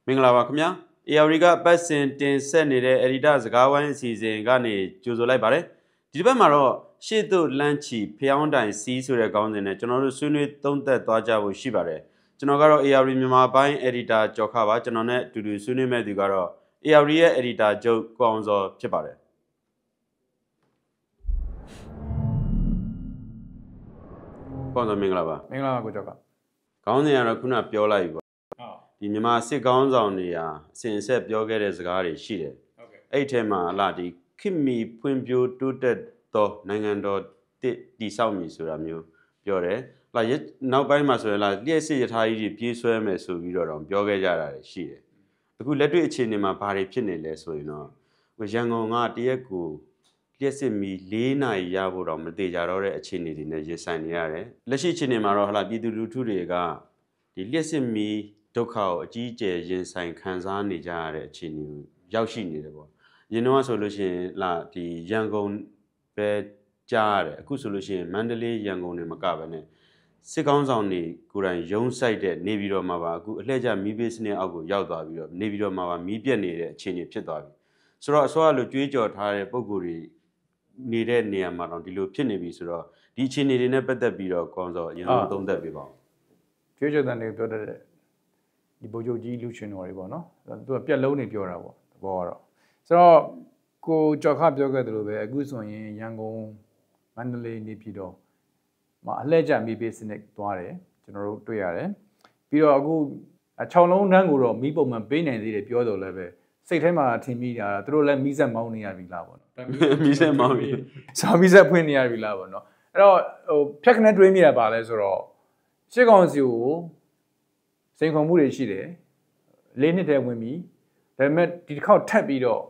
မင်္ဂလာပါခင်ဗျာ ARD ကပတ်စင်တင်ဆက်နေတဲ့ Editor စကားဝိုင်းအစီအစဉ်ကနေကြိုဆိုလိုက်ပါတယ်ဒီတစ်ပတ်မှာတော့ရှေ့သို့လမ်းချီဖျောင်းတိုင်စီးဆိုတဲ့ခေါင်းစဉ်နဲ့ကျွန်တော်တို့ဆွေးနွေးသုံးသပ်သွားကြဖို့ရှိပါတယ်ကျွန်တော်ကတော့ ARD မြန်မာပိုင်း Editor ကျော်ခပါကျွန်တော်နဲ့အတူတူဆွေးနွေးမဲ့သူကတော့ ARD ရဲ့ Editor ချုပ်ကိုအောင်စောဖြစ်ပါတယ်ကောင်းစောမင်္ဂလာပါမင်္ဂလာပါကိုကျော်ကခေါင်းစဉ်ကတော့ခုနပြောလိုက်ပြီပေါ့ဒီမြန်မာစစ်ကောင်းဆောင်တွေဟာအစဉ်အဆက်ပြောခဲ့တဲ့စကားတွေရှိတယ်အဲ့ထဲမှာလာဒီခိမီဖွံ့ဖြိုးတိုးတက်သောနိုင်ငံတော်တည်ဆောက်မည်ဆိုတာမျိုးပြောတယ်လာနောက်ပိုင်းမှာဆိုရင်လာလျှက်စစ်ရထားကြီးတွေပြေးဆွဲမယ်ဆိုပြီးတော့ပြောခဲ့ကြတာရှိတယ်အခုလက်တွေ့အခြေအနေမှာဘာတွေဖြစ်နေလဲဆိုရင်တော့ရန်ကုန်ကတရက်ကိုလျှက်စစ်မီ4နာရီရဖို့တော့မတည်ကြတော့တဲ့အခြေအနေတွေနဲ့ရင်ဆိုင်နေရတယ်လက်ရှိအခြေအနေမှာတော့ဟလာပြည်သူလူထုတွေကဒီလျှက်စစ်မီဒုက္ခကိုအကြီးအကျယ်ရင်ဆိုင်ခံစားနေကြရတဲ့အခြေအနေကိုရောက်ရှိနေတယ်ပေါ့။ရင်းနှီးဆိုလို့ရှိရင်လာဒီရန်ကုန်ပဲကြားရတယ်အခုဆိုလို့ရှိရင်မန္တလေးရန်ကုန်တွေမကဘဲနဲ့စစ်ကောင်းဆောင်တွေကိုယ်တိုင်ရုံးဆိုင်တဲ့နေပြည်တော်မှာပါအခုအလှည့်ကျမီးပေးစနစ်အောက်ကိုရောက်သွားပြီးတော့နေပြည်တော်မှာပါမီးပြတ်နေတဲ့အခြေအနေဖြစ်သွားပြီ။ဆိုတော့အစိုးရလိုကြွေးကြော်ထားတဲ့ပုံကိုယ်တွေနေတဲ့နေရာမှာတော့ဒီလိုဖြစ်နေပြီဆိုတော့ဒီအခြေအနေတွေနဲ့ပတ်သက်ပြီးတော့ကောင်းစောအရင်ဆုံးသုံးသပ်ပေးပါဦး။ကြွေးကြော်တဲ့နေပြောတဲ့ဒီဗိုလ်ချုပ်ကြီးလူရှင်တော်တွေပေါ့နော်သူကပြက်လုံးနေပြောတာပေါ့သဘောကတော့ဆိုတော့ကိုကျော်ခပြောခဲ့တယ်လို့ပဲအခုဆိုရင်ရန်ကုန်မန္တလေးနေပြည်တော်မှာအလှည့်ကျမီးပေးစနစ်သွားတယ်ကျွန်တော်တို့တွေ့ရတယ်ပြီးတော့အခု6လုံးနှန်းကိုတော့မီးပုံမှန်ပေးနိုင်သေးတယ်ပြောတော့လည်းပဲစိတ်ထဲမှာထင်မိတာသူတို့လည်းမီးဆက်မောင်းနေရပြီလားပေါ့နော်မီးဆက်မောင်းပြီစာမီးဆက်ဖွင့်နေရပြီလားပေါ့နော်အဲ့တော့ဟိုဖြတ်ခနဲ့တွေးမိတာပါလဲဆိုတော့ရှစ်ကောင်စီကိုစိန်ခေါ်မှုတွေရှိတယ်၄နှစ်တည်းဝင်ပြီဒါပေမဲ့ဒီတစ်ခေါက်ထပ်ပြီးတော့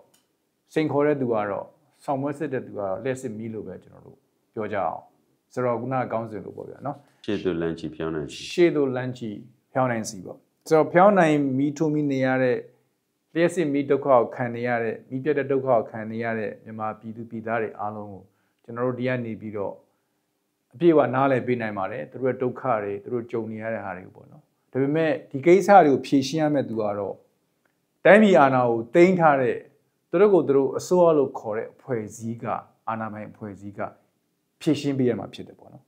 စိန်ခေါ်တဲ့သူကတော့ဆောင်းမွဲစစ်တဲ့သူကတော့လက်စစ်မီးလို့ပဲကျွန်တော်တို့ပြောကြအောင်ဆိုတော့ခုနကကောင်းစင်လို့ပေါ့ဗျာနော်ရှေ့သို့လမ်းချီဖျောင်းနိုင်စီရှေ့သို့လမ်းချီဖျောင်းနိုင်စီပေါ့ဆိုတော့ဖျောင်းနိုင်မီးထိုးမီးနေရတဲ့လက်စစ်မီးဒုက္ခကိုခံနေရတဲ့မီးပြတ်တဲ့ဒုက္ခကိုခံနေရတဲ့မြန်မာပြည်သူပြည်သားတွေအားလုံးကိုကျွန်တော်တို့ဒီကနေပြီးတော့အပြည့်အဝနားလည်ပေးနိုင်ပါတယ်သူတို့ရဲ့ဒုက္ခတွေသူတို့ကြုံနေရတဲ့ဟာတွေကိုပေါ့နော်ဒါပေမဲ့ဒီကိစ္စတွေကိုဖြေရှင်းရမယ့်သူကတော့တိုင်းပြည်အာဏာကိုတင်းထားတဲ့သူတို့ကိုသူတို့အစိုးရလို့ခေါ်တဲ့အဖွဲ့အစည်းကအာဏာပိုင်အဖွဲ့အစည်းကဖြေရှင်းပေးရမှာဖြစ်တယ်ပေါ့နော်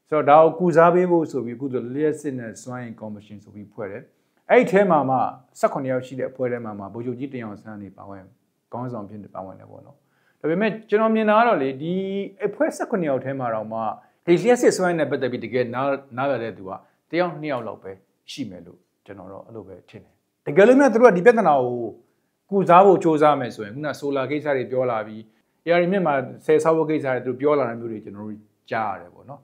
ဆိုတော့ဒါကိုကုစားပေးဖို့ဆိုပြီးအခုဆိုလျှက်စစ်နဲ့စွမ်းအင်ကော်မရှင်ဆိုပြီးဖွဲ့တယ်အဲ့ဒီထဲမှာမှ18ယောက်ရှိတဲ့အဖွဲ့ထဲမှာမှဗိုလ်ချုပ်ကြီးတင်အောင်ဆန်းနေပါဝင်ခေါင်းဆောင်ဖြစ်နေပါဝင်တယ်ပေါ့နော်ဒါပေမဲ့ကျွန်တော်မြင်တာကတော့လေဒီအဖွဲ့18ယောက်ထဲမှာတော့မှဒီလျှက်စစ်စွမ်းအင်နဲ့ပတ်သက်ပြီးတကယ်နားရတဲ့သူကတယောက်2ယောက်လောက်ပဲရှိမယ်လို့ကျွန်တော်တော့အဲ့လိုပဲထင်တယ်တကယ်လို့များသူတို့ကဒီပြဿနာကိုကုစားဖို့စ조사မယ်ဆိုရင်ခုနဆိုလာကိစ္စတွေပြောလာပြီး AR မြင့်မှာဆယ်ဆောက်ဖို့ကိစ္စတွေသူပြောလာတဲ့မျိုးတွေကျွန်တော်တို့ကြားရတယ်ပေါ့နော်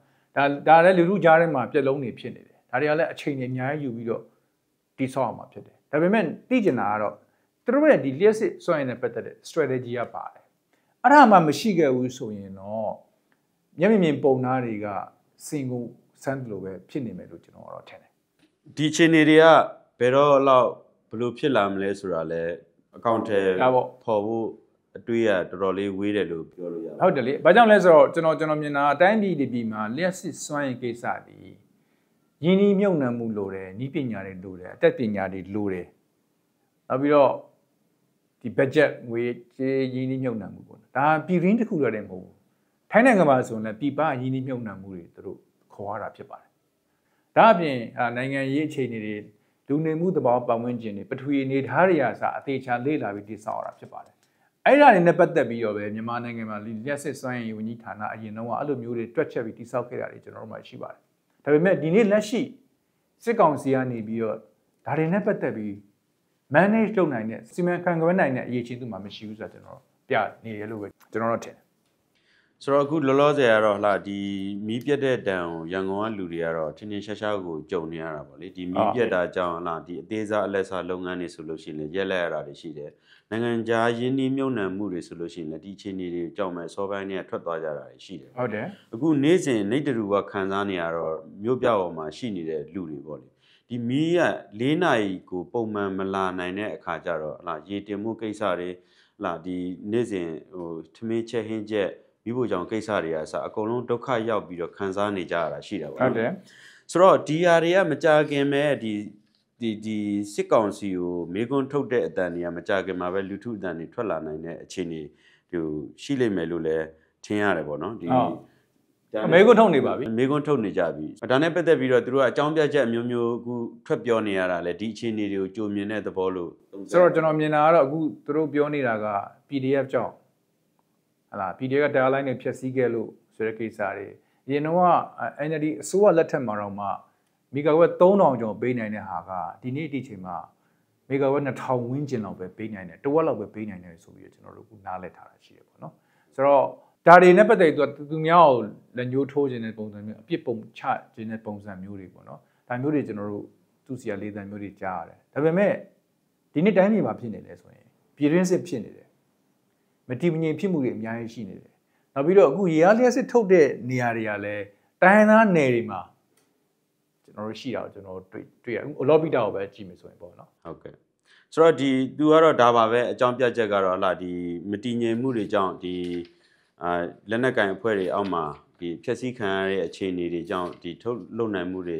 ဒါလည်းလူလူကြားထဲမှာပြက်လုံးတွေဖြစ်နေတယ်ဒါတွေကလည်းအချိန်တွေအများကြီးယူပြီးတော့တိဆောက်အောင်မှာဖြစ်တယ်ဒါပေမဲ့သိကျင်တာကတော့သူတို့ရဲ့ဒီလျှက်စစ်စွမ်းရည်နဲ့ပတ်သက်တဲ့ strategy ကပါတယ်အဲ့ဒါမှမရှိခဲ့ဘူးဆိုရင်တော့မျက်မြင်ပုံနာတွေကစင်ကိုစမ်းလို့ပဲဖြစ်နေမယ်လို့ကျွန်တော်ကတော့ထင်တယ်ဒီအခြေအနေတွေကဘယ်တော့လောက်ဘလို့ဖြစ်လာမလဲဆိုတာလဲအကောင့်ထဲပေါ်ဖို့အတွေးရတော်တော်လေးဝေးတယ်လို့ပြောလို့ရတယ်ဟုတ်တယ်လေဘာကြောင့်လဲဆိုတော့ကျွန်တော်မြင်တာအတိုင်းပြည်ဒီမှာလျှက်စစ်စွမ်းရည်ကိစ္စတွေရင်းနှီးမြုပ်နှံမှုလိုတယ်ဤပညာတွေလိုတယ်အတတ်ပညာတွေလိုတယ်နောက်ပြီးတော့ဒီ budget ငွေကြေးရင်းနှီးမြုပ်နှံမှုပေါ့ဒါပြည်ရင်းတစ်ခုတည်းမဟုတ်ဘူးထိုင်းနိုင်ငံမှာဆိုရင်လည်းပြည်ပရင်းနှီးမြုပ်နှံမှုတွေသူတို့ခေါ်ရတာဖြစ်ပါတယ်ဒါအပြင်နိုင်ငံရေးအခြေအနေတွေလူနေမှုသဘောပတ်ဝန်းကျင်တွေပထဝီအနေထားတွေအစားအသေးချာလေ့လာပြီးတည်ဆောက်ရတာဖြစ်ပါတယ်အဲ့ဒါတွေနဲ့ပတ်သက်ပြီးတော့ပဲမြန်မာနိုင်ငံမှာလျှက်စစ်စွမ်းရည်ဝန်ကြီးဌာနအရင်တော့အဲ့လိုမျိုးတွေတွက်ချက်ပြီးတည်ဆောက်ခဲ့တာတွေကျွန်တော်တို့မှရှိပါတယ်ဒါပေမဲ့ဒီနေ့လက်ရှိစစ်ကောင်စီကနေပြီးတော့ဒါတွေနဲ့ပတ်သက်ပြီး manage လုပ်နိုင်တဲ့စီမံခန့်ခွဲနိုင်တဲ့အရေးချင်းသူမှမရှိဘူးဆိုတော့ကျွန်တော်ပြနေရလို့ပဲကျွန်တော်တို့ထင်တယ်ဆိုတော့အခုလောလောဆယ်ကတော့ဟလာဒီမီးပြတ်တဲ့တန်ကိုရန်ကုန်ကလူတွေကတော့ထင်းထင်းရှားရှားကိုကြုံနေရတာပေါ့လေဒီမီးပြတ်တာကြောင့်ဟလာဒီအသေးစားအလက်စားလုပ်ငန်းတွေဆိုလို့ရှိရင်ရက်လက်ရတာတွေရှိတယ်နိုင်ငံခြားရင်းနှီးမြှုပ်နှံမှုတွေဆိုလို့ရှိရင်လည်းဒီအခြေအနေတွေကြောင့်မဲ့စောပိုင်းနဲ့ထွက်သွားကြတာရှိတယ်ဟုတ်တယ်အခုနေ့စဉ်နေတူကခံစားနေရတော့မြို့ပြပေါ်မှာရှိနေတဲ့လူတွေပေါ့လေဒီမီးက4နာရီကိုပုံမှန်မလာနိုင်တဲ့အခါကျတော့ဟလာရေတင်မှုကိစ္စတွေဟလာဒီနေ့စဉ်ဟိုထမင်းချက်ဟင်းချက်မိဖို့ကြောင့်ကိစ္စတွေအစားအကုန်လုံးဒုက္ခရောက်ပြီးတော့ခံစားနေကြရတာရှိတာပေါ့ဟုတ်တယ်ဆိုတော့ဒီဟာတွေကမကြခင်မဲ့ဒီ ဒီစစ်ကောင်စီကိုမေကွန်းထုတ်တဲ့အတန်တွေကမကြခင်မှာပဲလူထုအတန်တွေထွက်လာနိုင်တဲ့အခြေအနေဟိုရှိလိမ့်မယ်လို့လည်းထင်ရတယ်ပေါ့နော်ဒီမေကွန်းထုတ်နေပါပြီမေကွန်းထုတ်နေကြပြီဒါနဲ့ပတ်သက်ပြီးတော့သူတို့ကအကြောင်းပြချက်အမျိုးမျိုးအခုထွက်ပြောနေရတာလေဒီအခြေအနေတွေကိုကြိုမြင်တဲ့သဘောလို့ဆိုတော့ကျွန်တော်မြင်တာကတော့အခုသူတို့ပြောနေတာက PDF ကြောင့်ဟလာ PDF က deadline တွေဖြည့်ဆည်းခဲ့လို့ဆိုတဲ့ကိစ္စတွေအရင်တော့ NLD အစိုးရလက်ထက်မှာတော့မှမီဂါဝက်3000ကျော်ပေးနိုင်တဲ့ဟာကဒီနေ့ဒီချိန်မှာမီဂါဝက်2000ဝန်းကျင်လောက်ပဲပေးနိုင်တယ်တဝက်လောက်ပဲပေးနိုင်တယ်ဆိုပြီးကျွန်တော်တို့ကနားလည်ထားတာရှိတယ်ပေါ့နော်ဆိုတော့ဒါတွေနဲ့ပတ်သက်ပြီးသူများကိုလက်ညှိုးထိုးခြင်းတဲ့ပုံစံမျိုးအပြစ်ပုံချခြင်းတဲ့ပုံစံမျိုးတွေပေါ့နော်ဒါမျိုးတွေကျွန်တော်တို့သူစီရလေးတန်မျိုးတွေကြားရတယ်ဒါပေမဲ့ဒီနေ့တိုင်းပြည်မှာဖြစ်နေတယ်ဆိုရင်ပြည်တွင်းစစ်ဖြစ်နေတယ်မတည်မငြိမ်ဖြစ်မှုတွေအများကြီးရှိနေတယ်နောက်ပြီးတော့အခုရေအားလျှက်စစ်ထုတ်တဲ့နေရာတွေကလည်းတိုင်းသားနယ်တွေမှာကျွန်တော်တို့ရှိတာကိုကျွန်တော်တွေ့ရအလော်ပီတာကိုပဲကြည့်မယ်ဆိုရင်ပေါ့နော်ဟုတ်ကဲ့ဆိုတော့ဒီသူကတော့ဒါပါပဲအကြောင်းပြချက်ကတော့ဟာဒီမတည်ငြိမ်မှုတွေကြောင့်ဒီလက်နက်ကင်အဖွဲ့တွေအောက်မှာဒီဖြည့်ဆည်းခံရတဲ့အခြေအနေတွေကြောင့်ဒီထုတ်လုပ်နိုင်မှုတွေ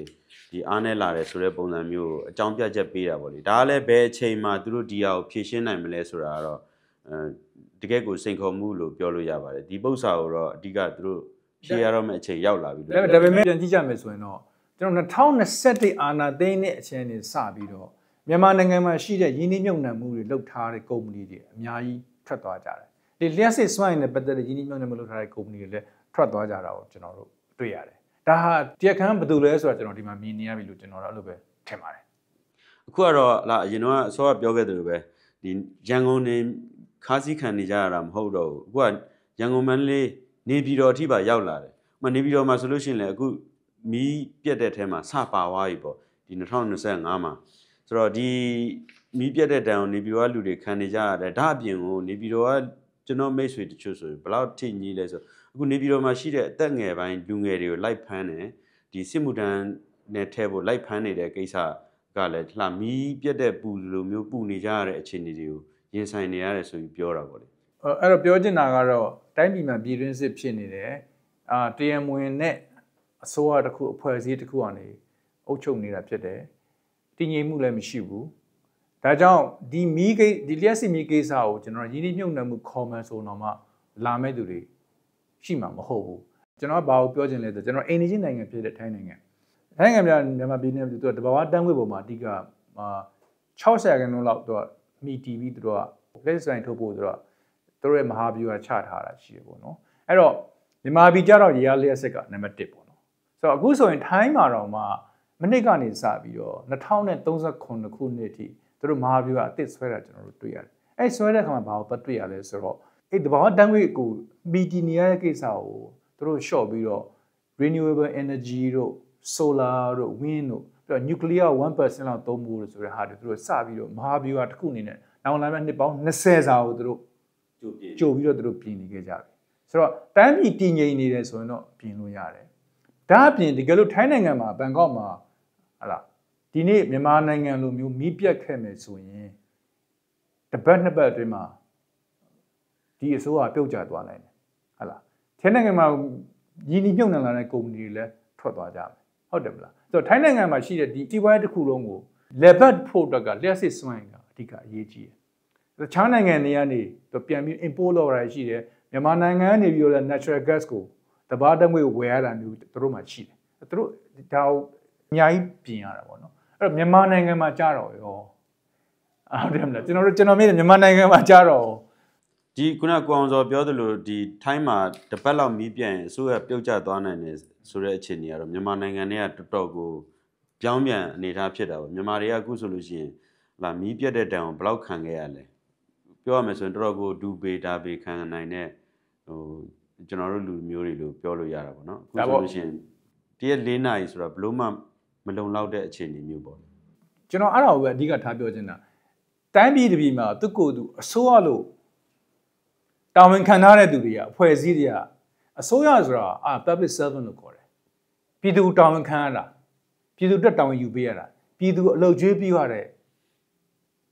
ဒီအားနည်းလာတယ်ဆိုတဲ့ပုံစံမျိုးအကြောင်းပြချက်ပေးတာပေါ့လေဒါကလည်းဘယ်အချိန်မှာသူတို့ဒီဟာကိုဖြည့်ရှင်းနိုင်မလဲဆိုတာကတော့တကယ်ကိုစိန်ခေါ်မှုလို့ပြောလို့ရပါတယ်ဒီပု္ပ္ပစာကိုတော့အဓိကသူတို့ဖြည့်ရတော့မယ့်အချိန်ရောက်လာပြီလို့ဒါပေမဲ့ပြန်ကြည့်ကြမယ်ဆိုရင်တော့ကျွန်တော်2021အာဏာသိမ်းတဲ့အချိန်နဲ့စပြီးတော့မြန်မာနိုင်ငံမှာရှိတဲ့ရင်းနှီးမြှုပ်နှံမှုတွေလုပ်ထားတဲ့ကုမ္ပဏီတွေအများကြီးထွက်သွားကြတယ်ဒီလျှက်စစ်စွမ်းအင်နဲ့ပတ်သက်တဲ့ရင်းနှီးမြှုပ်နှံမှုလုပ်ထားတဲ့ကုမ္ပဏီတွေလည်းထွက်သွားကြတာကိုကျွန်တော်တို့တွေ့ရတယ်ဒါဟာတရားခံဘယ်သူလဲဆိုတာကျွန်တော်ဒီမှာမြင်နေရပြီလို့ကျွန်တော်တို့အဲ့လိုပဲထင်ပါတယ်အခုကတော့လာအရင်တော့အစောကပြောခဲ့သလိုပဲဒီရန်ကုန်နေခါးစည်းခံနေကြရတာမဟုတ်တော့ဘူးအခုကရန်ကုန်မန္တလေးနေပြည်တော်အထိပါရောက်လာတယ်။နေပြည်တော်မှာဆိုလို့ရှိရင်လည်းအခုမီးပြတ်တဲ့ထဲမှာစပါသွားပြီပေါ့ဒီ2025မှာဆိုတော့ဒီမီးပြတ်တဲ့တန်ကိုနေပြည်တော်ကလူတွေခံနေကြရတယ်ဒါအပြင်ကိုနေပြည်တော်ကကျွန်တော်မိတ်ဆွေတချို့ဆိုရင်ဘယ်လောက်ထိညီလဲဆိုအခုနေပြည်တော်မှာရှိတဲ့အသက်ငယ်ပိုင်းလူငယ်တွေကိုလိုက်ဖမ်းတယ်ဒီစစ်မှုထမ်းနဲ့ထဲဖို့လိုက်ဖမ်းနေတဲ့ကိစ္စကလည်းလှမီးပြတ်တဲ့ပူလိုမျိုးပူနေကြရတဲ့အခြေအနေတွေကိုရင်ဆိုင်နေရတယ်ဆိုပြီးပြောတာပေါ့လေအဲ့တော့ပြောချင်တာကတော့တိုင်းပြည်မှာပြည်တွင်းစစ်ဖြစ်နေတယ်တရားမဝင်နဲ့အစိုးရတစ်ခုအဖွဲ့အစည်းတစ်ခုကနေအုပ်ချုပ်နေတာဖြစ်တယ်တည်ငြိမ်မှုလည်းမရှိဘူးဒါကြောင့်ဒီမီးကိဒီလျှက်စစ်မီးကိစ္စကိုကျွန်တော်ရင်းနှီးမြှုပ်နှံမှုခေါ်မှဆိုတော့မှလာမဲ့သူတွေရှိမှာမဟုတ်ဘူးကျွန်တော်ကဘာကိုပြောချင်လဲဆိုကျွန်တော်အိန္ဒိယနိုင်ငံဖြစ်တဲ့ထိုင်းနိုင်ငံမြန်မာပြည်နယ်သူကတဘာဝတန်းခွေပေါ်မှာအဓိက60ခန်းလောက်တော့မီတီဗီသူတို့ကလက်ဆိုင်ထုတ်ဖို့သူတို့ရဲ့မဟာဗျူဟာချထားတာရှိတယ်ပေါ့နော်အဲ့တော့မြန်မာပြည်ကြတော့ရေအားလျှက်စစ်ကနံပါတ်1ပေါ့နော်ဆိုတော့အခုဆိုရင်ထိုင်းမှာတော့မှမနစ်ကနေစပြီးတော့2039ခုနှစ်အထိသူတို့မဟာဗျူဟာအသစ်ဆွဲတာကျွန်တော်တို့တွေ့ရတယ်အဲ့ဆွဲတဲ့အခါမှာဘာလို့တွေ့ရလဲဆိုတော့အဲ့တဘာဝတန်းခွေကိုမီတီနေရတဲ့ကိစ္စကိုသူတို့ short ပြီးတော့ renewable energy တို့ solar တို့ wind တို့ပြီးတော့ nuclear 1% လောက်သုံးဖို့ဆိုတဲ့ဟာတွေသူတို့စပြီးတော့မဟာဗျူဟာတစ်ခုအနေနဲ့နောက်လာမယ့်နှစ်ပေါင်း20စာကိုသူတို့ကြိုပြီးတော့သူတို့ပြင်နေခဲ့ကြပြီဆိုတော့တိုင်းပြည်တည်ငြိမ်နေတယ်ဆိုရင်တော့ပြင်လို့ရတယ်ဒါအပြင်တကယ်လို့ထိုင်းနိုင်ငံမှာဘန်ကောက်မှာဟလာဒီနေ့မြန်မာနိုင်ငံလိုမျိုးမီးပြတ်ခဲ့မယ်ဆိုရင်တပတ်နှစ်ပတ်အတွင်းမှာဒီအစိုးရပြုတ်ကျသွားနိုင်တယ်ဟလာထိုင်းနိုင်ငံမှာရင်းနှီးမြှုပ်နှံလာတဲ့ကုမ္ပဏီတွေလည်းထွက်သွားကြမယ်ဟုတ်တယ်မလားဆိုတော့ထိုင်းနိုင်ငံမှာရှိတဲ့ဒီစီးပွားရေးတစ်ခုလုံးကိုလေဘတ်ဖို့အတွက်ကလျှက်စစ်စွမ်းအင်ကအဓိကအရေးကြီးတယ်တခြားနိုင်ငံတွေကနေပြန်ပြီး import လုပ်ရရှိတယ်မြန်မာနိုင်ငံကနေပြီးတော့ natural gas ကိုတဘာတငွေဝယ်ရတာမျိုးသူတို့မှရှိတယ်သူတို့ဒါကိုအများကြီးပြင်ရတာပေါ့နော်အဲ့တော့မြန်မာနိုင်ငံမှာကြားတော့ရောဟုတ်တယ်မလားကျွန်တော်မြင်တယ်မြန်မာနိုင်ငံမှာကြားတော့ဒီခုနကိုအောင်စောပြောသလိုဒီထိုင်းမှာတပတ်လောက်မီးပြန့်အစိုးရပြုတ်ကျသွားနိုင်တယ်ဆိုတဲ့အခြေအနေကတော့မြန်မာနိုင်ငံတွေကတော်တော်ကိုပြောင်းပြန်အနေထားဖြစ်တာပေါ့မြန်မာတွေကအခုဆိုလို့ရှိရင်လာမီးပြတ်တဲ့တန်ကိုဘယ်လောက်ခံခဲ့ရလဲပြောရမယ်ဆိုရင်တော်တော်ကိုဒူဘေတာဘေခံနိုင်တဲ့ကျွန်တော်တို့လူမျိုးတွေလို့ပြောလို့ရတာပေါ့နော်အခုဆိုလို့ရှိရင်တရက်4နာရီဆိုတော့ဘလို့မှမလုံလောက်တဲ့အခြေအနေမျိုးပေါ့ကျွန်တော်အဲ့ဒါကိုပဲအဓိကထားပြောချင်တာတိုင်းပြည်တစ်ပြည်မှာသူ့ကိုယ်သူအစိုးရလို့တာဝန်ခံထားတဲ့သူတွေကအဖွဲ့အစည်းတွေကအစိုးရဆိုတာpublic servant လို့ခေါ်တယ်ပြည်သူတာဝန်ခံရတာပြည်သူတက်တာဝန်ယူပေးရတာပြည်သူအလုပ်ကျွေးပြီးရတဲ့အ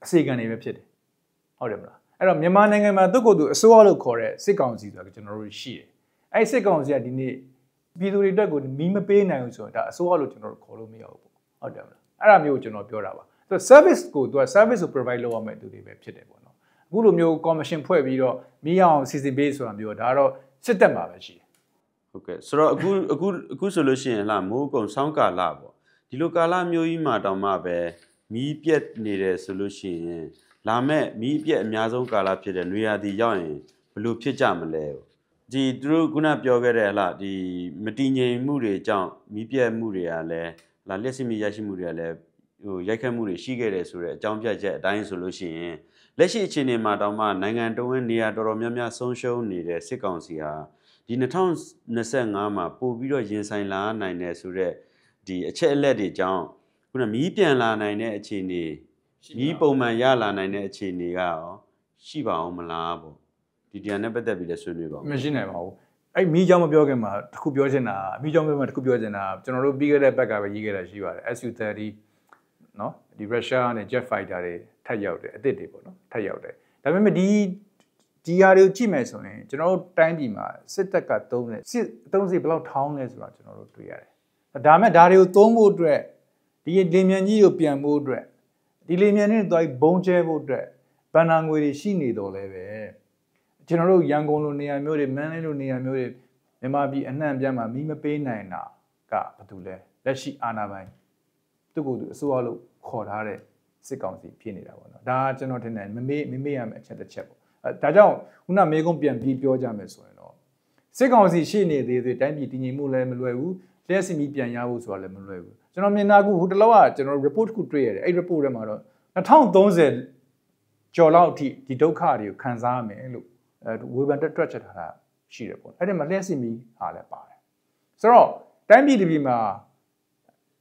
စီအကံတွေပဲဖြစ်တယ်ဟုတ်တယ်မလားအဲ့တော့မြန်မာနိုင်ငံမှာသူ့ကိုယ်သူအစိုးရလို့ခေါ်တဲ့စစ်ကောင်စီဆိုတာကျွန်တော်တို့ရှိတယ်အဲ့စစ်ကောင်စီကဒီနေ့ပြည်သူတွေတက်ကိုမီးမပေးနိုင်ဘူးဆိုတော့ဒါအစိုးရလို့ကျွန်တော်တို့ခေါ်လို့မရဘူးပေါ့ဟုတ်တယ်မလားအဲ့ဒါမျိုးကိုကျွန်တော်ပြောတာပါ ဆို service ကိုသူက service ကို provide လုပ်ရမယ့်သူတွေပဲဖြစ်တယ်ပေါ့နော်အခုလိုမျိုး commission ဖွဲ့ပြီးတော့မိအောင်စီစဉ်ပေးဆိုတာမျိုးဒါတော့စစ်တက်မှာပဲရှိတယ်ဟုတ်ကဲ့ဆိုတော့အခုဆိုလို့ရှိရင်လားမိုးကုံဆောင်းကာလပေါ့ဒီလိုကာလမျိုးကြီးမှာတောင်မှပဲမီးပြက်နေတယ်ဆိုလို့ရှိရင်လာမဲ့မီးပြက်အများဆုံးကာလဖြစ်တဲ့နွေရာသီရောက်ရင်ဘယ်လိုဖြစ်ကြမလဲဒီသူတို့ခုနပြောခဲ့တဲ့လားဒီမတည်ငြိမ်မှုတွေကြောင့်မီးပြက်မှုတွေကလည်းလျှက်စစ်မီးရရှိမှုတွေကလည်းရိုက်ခတ်မှုတွေရှိခဲ့တယ်ဆိုတဲ့အကြောင်းပြချက်အတိုင်းဆိုလို့ရှိရင်လက်ရှိအခြေအနေမှာတောင်မှနိုင်ငံတော်ဝင်နေရာတော်တော်များများဆုံးရှုံးနေတဲ့စစ်ကောင်စီဟာဒီ2025မှာပို့ပြီးတော့ရင်ဆိုင်လာနိုင်တယ်ဆိုတော့ဒီအချက်အလက်တွေကြောင့်ခုနမီးပြန်လာနိုင်တဲ့အခြေအနေမီးပုံမှန်ရလာနိုင်တဲ့အခြေအနေကရောရှိပါအောင်မလားပေါ့ဒီတရားနဲ့ပတ်သက်ပြီးလည်းဆွေးနွေးပါဦးမရှိနိုင်ပါဘူးအဲ့မီးကြောင်မပြောခင်မှာတခုပြောချင်တာမီးကြောင်ပြောမှာတခုပြောချင်တာကျွန်တော်တို့ပြီးခဲ့တဲ့ဘက်ကပဲရေးခဲ့တာရှိပါတယ် SU-30 နော်ဒီရုရှားနဲ့ jet fighter တွေထပ်ရောက်တယ်အသစ်တွေပေါ့နော်ထပ်ရောက်တယ်ဒါပေမဲ့ဒီဟာတွေကိုကြည့်မယ်ဆိုရင်ကျွန်တော်တို့တိုင်းပြည်မှာစစ်တပ်ကသုံးတယ်စစ်အသုံးစရိတ်ဘယ်လောက်ထောင်းလဲဆိုတာကျွန်တော်တို့တွေ့ရတယ်ဒါမဲ့ဒါတွေကိုသုံးဖို့အတွက်ဒီလေမြန်ကြီးကိုပြန်ဖို့အတွက်ဒီလေမြန်နဲ့သွားဘုံကျဲဖို့အတွက်ဗန်နာငွေတွေရှိနေတော့လဲပဲကျွန်တော်တို့ရန်ကုန်လိုနေရာမျိုးတွေမန္တလေးလိုနေရာမျိုးတွေမြန်မာပြည်အနှံ့ပြန့်မှာမီးမပေးနိုင်တာကဘာတူလဲလက်ရှိအာဏာပိုင်သူ့ကိုယ်သူအစိုးရလို့ခေါ်ထားတဲ့စစ်ကောင်စီဖြစ်နေတာပေါ့နော်ဒါကကျွန်တော်ထင်တယ်မမေ့ရမယ့်အချက်တစ်ချက်ပေါ့ဒါကြောင့်ခုနမေကုန်းပြန်ပြီးပြောကြမယ်ဆိုရင်တော့စစ်ကောင်စီရှိနေသေးသေးတိုင်းပြည်တည်ငြိမ်မှုလည်းမလွယ်ဘူးလျှက်စစ်မီးပြန်ရဖို့ဆိုတာလည်းမလွယ်ဘူးကျွန်တော်မြင်တာကဟိုတလောကကျွန်တော် report ခုတွေ့ရတယ်အဲ့ report ထဲမှာတော့2030ကျော်လောက်အထိဒီဒုက္ခတွေကိုခံစားရမယ်လို့ဝေဖန်တွက်ချက်ထားတာရှိတယ်ပေါ့အဲ့ဒီမှာလျှက်စစ်မီးဟာလည်းပါတယ်ဆိုတော့တိုင်းပြည်တစ်ပြည်မှာ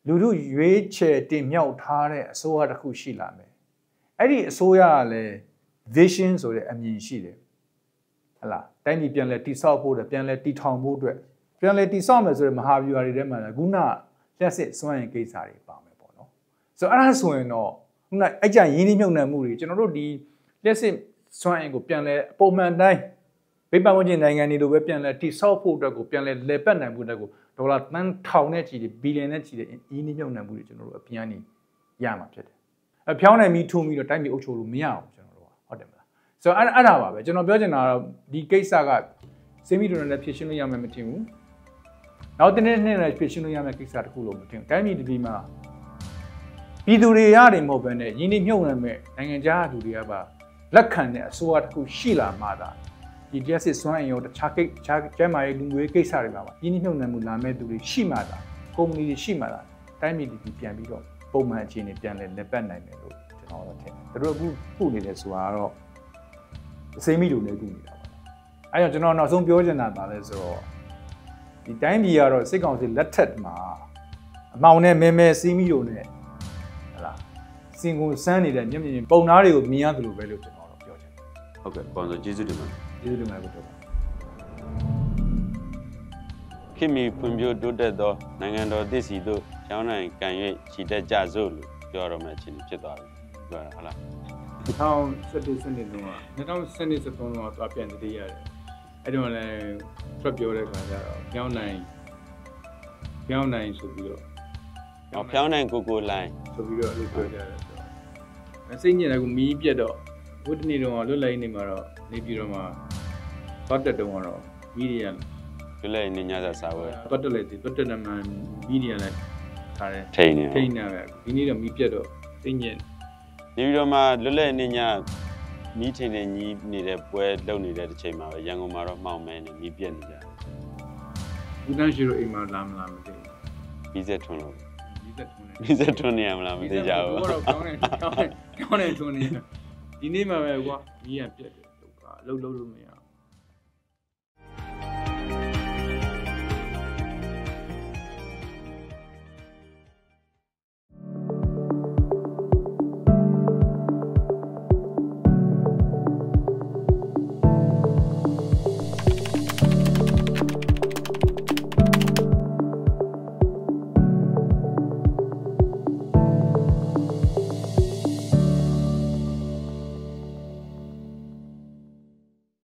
လူတို့ရွေးချယ်တင်မြှောက်ထားတဲ့အစိုးရတစ်ခုရှိလာမယ်အဲ့ဒီအစိုးရကလည်း vision ဆိုတဲ့အမြင်ရှိတယ်ဟလာတိုင်းပြည်ပြန်လဲတိဆောက်ဖို့ပြန်လဲတီထောင်ဖို့အတွက်ပြန်လဲတိဆောက်မယ်ဆိုတဲ့မဟာဗျူဟာတွေထဲမှာခုနလျှက်စစ်စွမ်းရင်ကိစ္စတွေပါမယ်ပေါ့နော်ဆိုတော့အဲ့ဒါဆိုရင်တော့ခုနအဲ့ကြရင်းနှီးမြှုပ်နှံမှုတွေကျွန်တော်တို့ဒီလျှက်စစ်စွမ်းရင်ကိုပြန်လဲပုံမှန်တိုင်းဘေးပတ်ဝန်းကျင်နိုင်ငံတွေလိုပဲပြန်လဲတိဆောက်ဖို့အတွက်ကိုပြန်လဲလေပတ်နိုင်ဖို့အတွက်ကိုဒေါ်လာတန်းထောင်နဲ့ချီတယ်ဘီလီယံနဲ့ချီတယ်ရင်းနှီးမြှုပ်နှံမှုတွေကျွန်တော်တို့အပြန်နေရမှာဖြစ်တယ်ဖျောင်းနိုင်ပြီးထုံပြီးတော့တိုင်းပြည်အုပ်ချုပ်လို့မရအောင်ကျွန်တော်တို့ဟုတ်တယ်မလားဆိုတော့အဲ့ဒါပါပဲကျွန်တော်ပြောချင်တာကတော့ဒီကိစ္စကစေမီဒိုနဲ့ဖြည့်ရှင်းလို့ရမယ်မထင်ဘူးနောက်တစ်နေ့နဲ့ဖြည့်ရှင်းလို့ရမယ်ကိစ္စတခုလို့မထင်ဘူးတိုင်းပြည်တစ်ပြည်မှာပြည်သူတွေရတယ်မဟုတ်ဘဲနဲ့ရင်းနှီးမြှုပ်နှံမဲ့နိုင်ငံခြားလူတွေကပါလက်ခံတဲ့အစိုးရတစ်ခုရှိလာမှသာဒီလျှက်စစ်စွမ်းအင်ရောတခြားကျမ်းမာရေးလူငွေကိစ္စတွေပါရင်းနှီးမြှုပ်နှံမှုလာမဲ့သူတွေရှိမှသာကုမ္ပဏီတွေရှိမှသာတိုင်းပြည်တစ်ပြည်ပြန်ပြီးတော့ပုံမှန်အခြေအနေပြန်လဲပတ်နိုင်တယ်လို့ကျွန်တော်တို့ထင်တယ်သူတို့အခုခုနေတယ်ဆိုတာကတော့အစိမ့်မိလို့လည်းခုနေတာပါအဲကြောင့်ကျွန်တော်နောက်ဆုံးပြောချင်တာပါလဲဆိုတော့ဒီတိုင်းပြည်ကတော့စစ်ကောင်စီလက်ထက်မှာအမောင်နဲ့မဲစီးမိလို့နဲ့ဟလာစင်ကိုစမ်းနေတဲ့မျက်မြင်ပုံသားတွေကိုမြင်ရတယ်လို့ပဲလို့ကျွန်တော်တို့ပြောချင်တယ်ဟုတ်ကဲ့ပေါင်းဆိုကျေးဇူးတင်ပါတယ်ကျေးဇူးတင်ပါတယ်ကိုခင်မီဖွံ့ဖြိုးတိုးတက်သောနိုင်ငံတော်သစ်စီတို့ကျောင်းနိုင်ကံ၍ချီတက်ကြစို့လို့ပြောရမယ့်အခြေအနေဖြစ်သွားပြီပြောတာဟုတ်လား2017စနစ်လုံးက2017 13လုံးကသွားပြန်တည်ရတယ်အဲ့တော့လည်းထွက်ပြောတဲ့ခါကျတော့ကျောင်းနိုင်ဆိုပြီးတော့ကျောင်းနိုင်ကိုလိုင်းဆိုပြီးတော့အဲ့လိုပြောကြတယ်ဆိုတော့စိတ်ညစ်တယ်ကမီးပြက်တော့ဝတ်တနေ့တော့လွတ်လပ်နေမှာတော့နေပြီးတော့မှပတ်တက်တုံးကတော့မီဒီယာလွတ်လပ်နေညစာဝဲပတ်တက်လိုက်ဒီပတ်တက်နမှမီဒီယာလည်းထားတယ်ထိနေပဲဒီနေ့တော့မီးပြက်တော့စိတ်ညစ်နေပြီးတော့မှလွတ်လပ်နေညမီးထင်နေညီးနေတဲ့ပွဲလုပ်နေတဲ့တစ်ချိန်မှာပဲရန်ကုန်မှာတော့မှောင်မဲနေမီးပြက်နေကြဦးတန်းရှိတို့အိမ်မှာလာမလားမသိဘူးမီးစက်ထွန်းလို့မီးစက်ထွန်းနေရမလားမသိကြဘူးတော့ကောင်းနေထွန်းနေဒီနေ့မှာပဲကွာမီးရပြက်တယ်ဒုက္ခလှုပ်လို့မရ